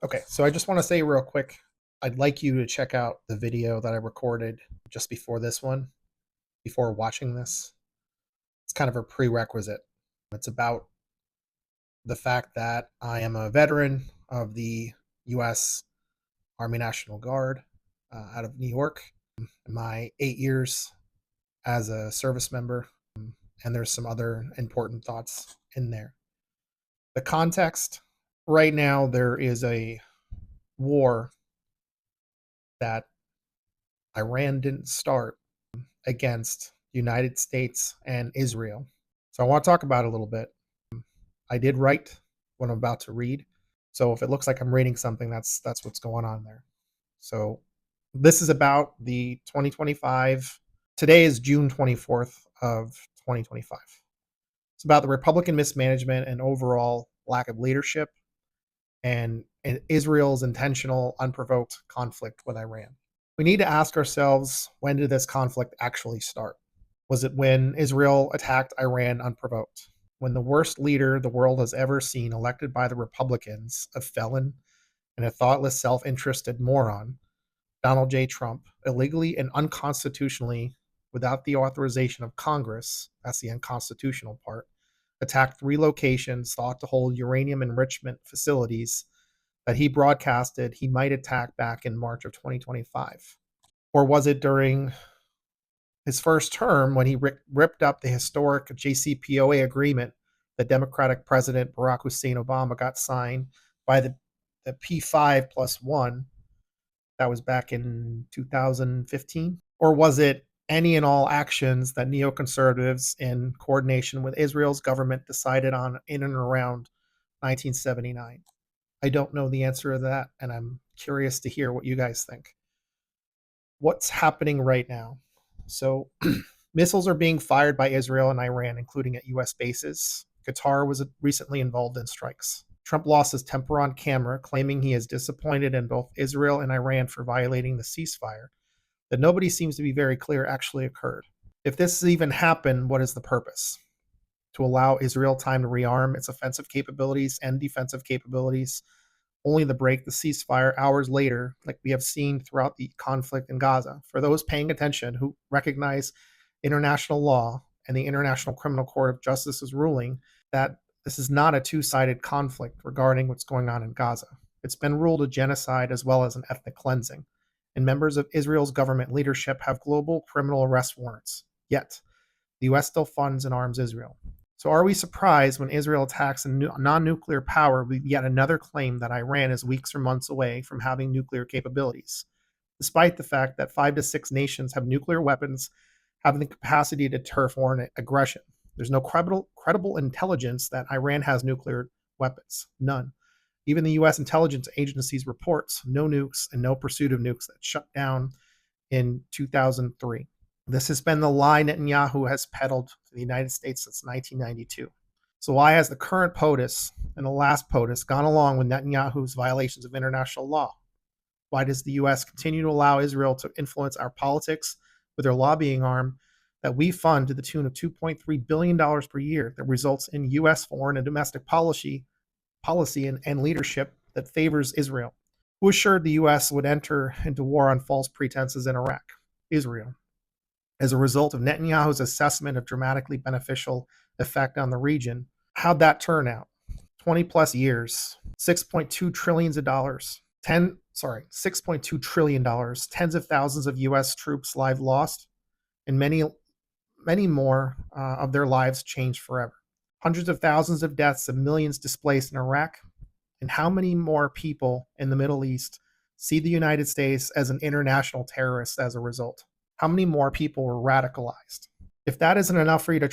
Okay, so I just want to say real quick, I'd like you to check out the video that I recorded just before this one, before watching this. It's kind of a prerequisite. It's about the fact that I am a veteran of the U.S. Army National Guard out of New York. My 8 years as a service member, and there's some other important thoughts in there. The context right now, there is a war that Iran didn't start against the United States and Israel. So I want to talk about it a little bit. I did write what I'm about to read. So if it looks like I'm reading something, that's what's going on there. So this is about the 2025. Today is June 24th of 2025. It's about the Republican mismanagement and overall lack of leadership and Israel's intentional, unprovoked conflict with Iran. We need to ask ourselves, when did this conflict actually start? Was it when Israel attacked Iran unprovoked? When the worst leader the world has ever seen, elected by the Republicans, a felon and a thoughtless, self-interested moron, Donald J. Trump, illegally and unconstitutionally, without the authorization of Congress, that's the unconstitutional part, attacked 3 locations thought to hold uranium enrichment facilities that he broadcasted he might attack back in March of 2025? Or was it during his first term when he ripped up the historic JCPOA agreement that Democratic President Barrack Hussein Obama got signed by the P5+1? That was back in 2015. Or was it any and all actions that neoconservatives, in coordination with Israel's government, decided on in and around 1979? I don't know the answer to that, and I'm curious to hear what you guys think. What's happening right now? So missiles are being fired by Israel and Iran, including at U.S. bases. Qatar was recently involved in strikes. Trump lost his temper on camera, claiming he is disappointed in both Israel and Iran for violating the ceasefire that nobody seems to be very clear actually occurred. If this even happened, what is the purpose? To allow Israel time to rearm its offensive capabilities and defensive capabilities, only to break the ceasefire hours later, like we have seen throughout the conflict in Gaza. For those paying attention who recognize international law and the International Criminal Court of Justice's ruling that this is not a two-sided conflict regarding what's going on in Gaza. It's been ruled a genocide as well as an ethnic cleansing, and members of Israel's government leadership have global criminal arrest warrants. Yet, the U.S. still funds and arms Israel. So are we surprised when Israel attacks a non-nuclear power with yet another claim that Iran is weeks or months away from having nuclear capabilities, despite the fact that 5 to 6 nations have nuclear weapons having the capacity to deter foreign aggression? There's no credible intelligence that Iran has nuclear weapons. None. Even the U.S. intelligence agencies reports no nukes and no pursuit of nukes that shut down in 2003. This has been the lie Netanyahu has peddled to the United States since 1992. So why has the current POTUS and the last POTUS gone along with Netanyahu's violations of international law? Why does the U.S. continue to allow Israel to influence our politics with their lobbying arm that we fund to the tune of $2.3 billion per year that results in U.S. foreign and domestic policy and leadership that favors Israel? Who assured the U.S. would enter into war on false pretenses in Iraq? Israel. As a result of Netanyahu's assessment of dramatically beneficial effect on the region, how'd that turn out? 20 plus years, $6.2 trillion, $6.2 trillion, tens of thousands of U.S. troops' lives lost, and many more of their lives changed forever. Hundreds of thousands of deaths and millions displaced in Iraq. And how many more people in the Middle East see the United States as an international terrorist as a result? How many more people were radicalized? If that isn't enough for you to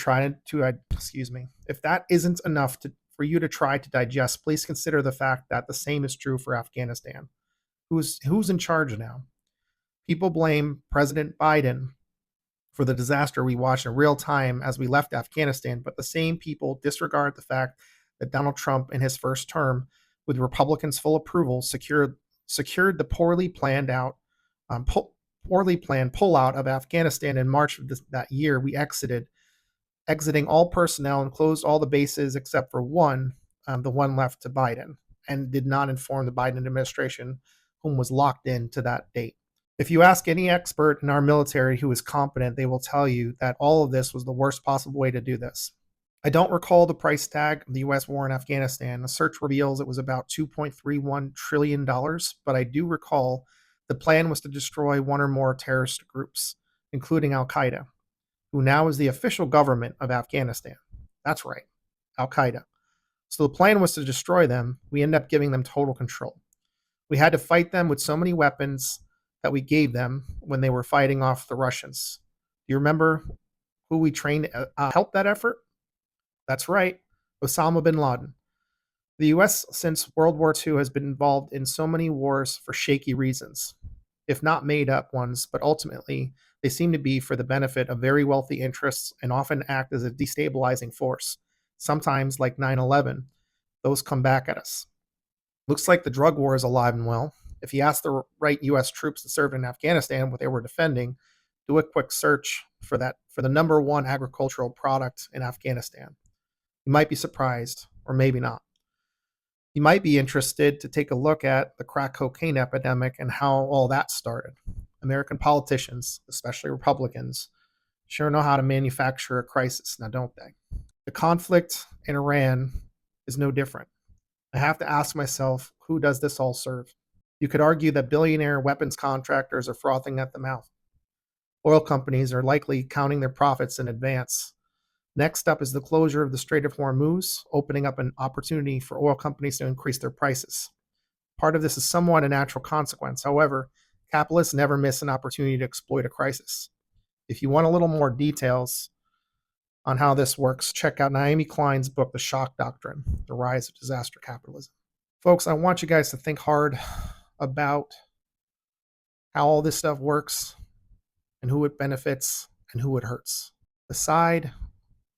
if that isn't enough for you to try to digest, please consider the fact that the same is true for Afghanistan. Who's in charge now? People blame President Biden for the disaster we watched in real time as we left Afghanistan, but the same people disregard the fact that Donald Trump, in his first term, with Republicans' full approval, secured the poorly planned pullout of Afghanistan in March of that year. We exiting all personnel and closed all the bases except for one, the one left to Biden. and did not inform the Biden administration, whom was locked in to that date. If you ask any expert in our military who is competent, they will tell you that all of this was the worst possible way to do this. I don't recall the price tag of the U.S. war in Afghanistan. The search reveals it was about $2.31 trillion, but I do recall the plan was to destroy one or more terrorist groups, including Al Qaeda, who now is the official government of Afghanistan. That's right, Al Qaeda. So the plan was to destroy them. We ended up giving them total control. We had to fight them with so many weapons that we gave them when they were fighting off the Russians. Do you remember who we trained to help that effort? That's right, Osama bin Laden. The US since World War II has been involved in so many wars for shaky reasons, if not made up ones, but ultimately they seem to be for the benefit of very wealthy interests and often act as a destabilizing force. Sometimes, like 9/11, those come back at us. Looks like the drug war is alive and well. If you ask the right US troops that served in Afghanistan what they were defending, do a quick search for the number one agricultural product in Afghanistan. You might be surprised, or maybe not. You might be interested to take a look at the crack cocaine epidemic and how all that started. American politicians, especially Republicans, sure know how to manufacture a crisis, now don't they? The conflict in Iran is no different. I have to ask myself, who does this all serve? You could argue that billionaire weapons contractors are frothing at the mouth. Oil companies are likely counting their profits in advance. Next up is the closure of the Strait of Hormuz, opening up an opportunity for oil companies to increase their prices. Part of this is somewhat a natural consequence. However, capitalists never miss an opportunity to exploit a crisis. If you want a little more details on how this works, check out Naomi Klein's book, The Shock Doctrine, The Rise of Disaster Capitalism. Folks, I want you guys to think hard about how all this stuff works and who it benefits and who it hurts. The side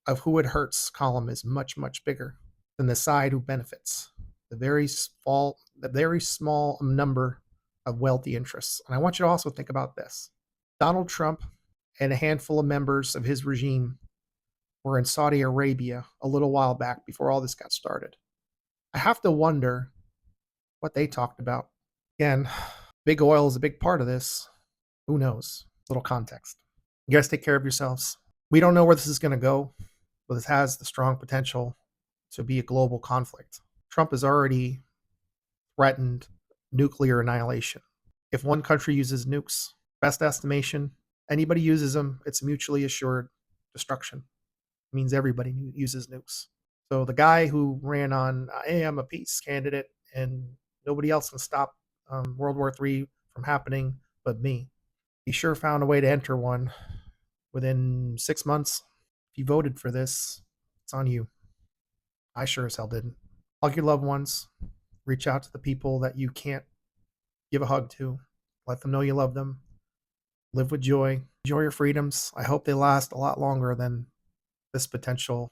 of who it hurts column is much, much bigger than the side who benefits. The very small number of wealthy interests. And I want you to also think about this. Donald Trump and a handful of members of his regime were in Saudi Arabia a little while back before all this got started. I have to wonder what they talked about. Again, big oil is a big part of this. Who knows? Little context. You guys take care of yourselves. We don't know where this is going to go, but this has the strong potential to be a global conflict. Trump has already threatened nuclear annihilation. If one country uses nukes, best estimation, anybody uses them, it's mutually assured destruction. It means everybody uses nukes. So the guy who ran on, hey, I'm a peace candidate and nobody else can stop World War III from happening but me. He sure found a way to enter one within 6 months. If you voted for this, it's on you. I sure as hell didn't. Hug your loved ones. Reach out to the people that you can't give a hug to. Let them know you love them. Live with joy. Enjoy your freedoms. I hope they last a lot longer than this potential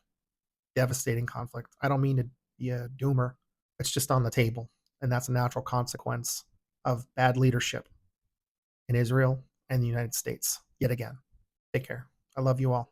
devastating conflict. I don't mean to be a doomer. It's just on the table. And that's a natural consequence of bad leadership in Israel and the United States yet again. Take care. I love you all.